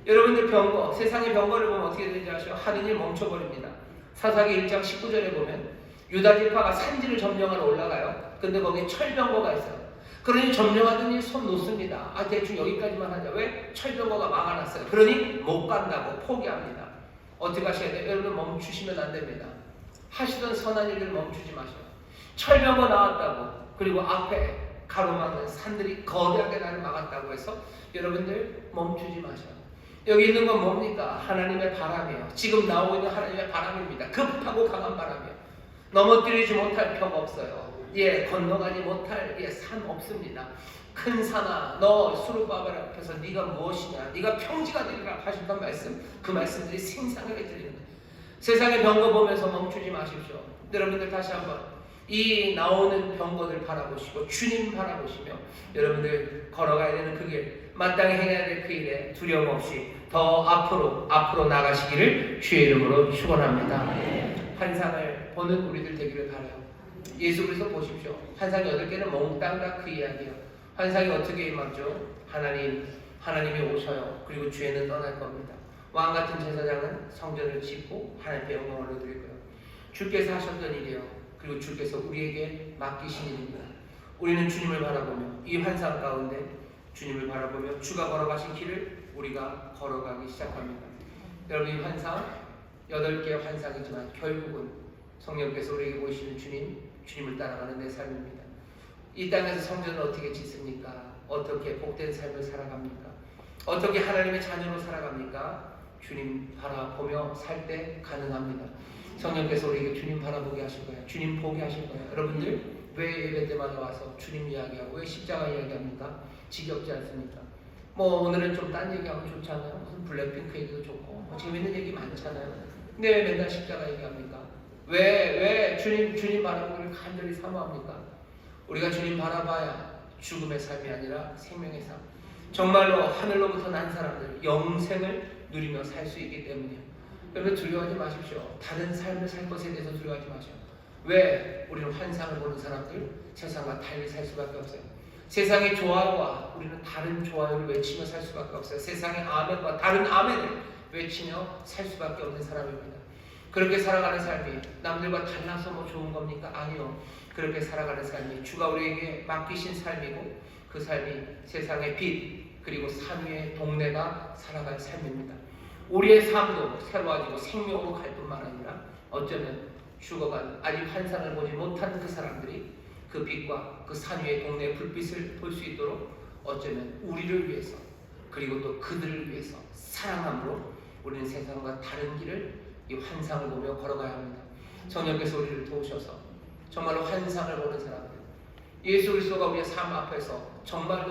여러분들 병거, 세상의 병거를 보면 어떻게 되는지 아시죠? 하는 일 멈춰버립니다. 사사기 1장 19절에 보면 유다 지파가 산지를 점령하러 올라가요. 근데 거기에 철병거가 있어요. 그러니 점령하더니 손 놓습니다. 대충 여기까지만 하자. 왜? 철병거가 막아놨어요. 그러니 못 간다고 포기합니다. 어떻게 하셔야 돼요? 여러분 멈추시면 안 됩니다. 하시던 선한 일을 멈추지 마셔요. 철병거 나왔다고 그리고 앞에 가로막는 산들이 거대하게 나를 막았다고 해서 여러분들 멈추지 마셔요. 여기 있는 건 뭡니까? 하나님의 바람이에요. 지금 나오고 있는 하나님의 바람입니다. 급하고 강한 바람이에요. 넘어뜨리지 못할 벽 없어요. 건너가지 못할 산 없습니다. 큰 산아, 너 수르바벨 앞에서 네가 무엇이냐? 네가 평지가 되리라 하셨던 말씀, 그 말씀들이 생생하게 들리는 거예요. 세상의 병거 보면서 멈추지 마십시오. 여러분들 다시 한번 이 나오는 병거들 바라보시고 주님 바라보시며 여러분들 걸어가야 되는 그 길, 마땅히 해야 될 그 일에 두려움 없이 더 앞으로 나가시기를 주의 이름으로 축원합니다. 환상을 보는 우리들 되기를 바라요. 예수 그리스도 보십시오. 환상이 8개는 몽땅 다 그 이야기예요. 환상이 어떻게 임하죠? 하나님이 오셔요. 그리고 주에는 떠날 겁니다. 왕같은 제사장은 성전을 짓고 하나님께 영광을 드릴 거예요. 주께서 하셨던 일이에요. 그리고 주께서 우리에게 맡기신 일입니다. 우리는 주님을 바라보며 이 환상 가운데 주님을 바라보며 주가 걸어가신 길을 우리가 걸어가기 시작합니다. 여러분 이 환상 8개의 환상이지만 결국은 성령께서 우리에게 보이시는 주님을 따라가는 내 삶입니다. 이 땅에서 성전을 어떻게 짓습니까? 어떻게 복된 삶을 살아갑니까? 어떻게 하나님의 자녀로 살아갑니까? 주님 바라보며 살 때 가능합니다. 성령께서 우리에게 주님 바라보게 하실 거예요. 주님 보게 하실 거예요. 여러분들 왜 예배 때마다 와서 주님 이야기하고 왜 십자가 이야기합니까? 지겹지 않습니까? 뭐 오늘은 좀 딴 얘기하면 좋잖아요. 무슨 블랙핑크 얘기도 좋고 뭐 재밌는 얘기 많잖아요. 근데 왜 맨날 십자가 얘기합니까? 왜 주님 바라보기를 간절히 사모합니까? 우리가 주님 바라봐야 죽음의 삶이 아니라 생명의 삶, 정말로 하늘로부터 난 사람들 영생을 누리며 살 수 있기 때문이에요. 여러분 두려워하지 마십시오. 다른 삶을 살 것에 대해서 두려워하지 마십시오. 왜? 우리는 환상을 보는 사람들 세상과 달리 살 수밖에 없어요. 세상의 좋아요와 우리는 다른 좋아요를 외치며 살 수밖에 없어요. 세상의 아멘과 다른 아멘을 외치며 살 수밖에 없는 사람입니다. 그렇게 살아가는 삶이 남들과 달라서 뭐 좋은 겁니까? 아니요. 그렇게 살아가는 삶이 주가 우리에게 맡기신 삶이고 그 삶이 세상의 빛 그리고 산 위의 동네가 살아갈 삶입니다. 우리의 삶도 새로워지고 생명으로 갈 뿐만 아니라 어쩌면 죽어간 아직 환상을 보지 못한 그 사람들이 그 빛과 그 산 위의 동네의 불빛을 볼 수 있도록 어쩌면 우리를 위해서 그리고 또 그들을 위해서 사랑함으로 우리는 세상과 다른 길을 이 환상을 보며 걸어가야 합니다. 성령께서 우리를 도우셔서 정말로 환상을 보는 사람들 예수 그리스도가 우리의 삶 앞에서 정말로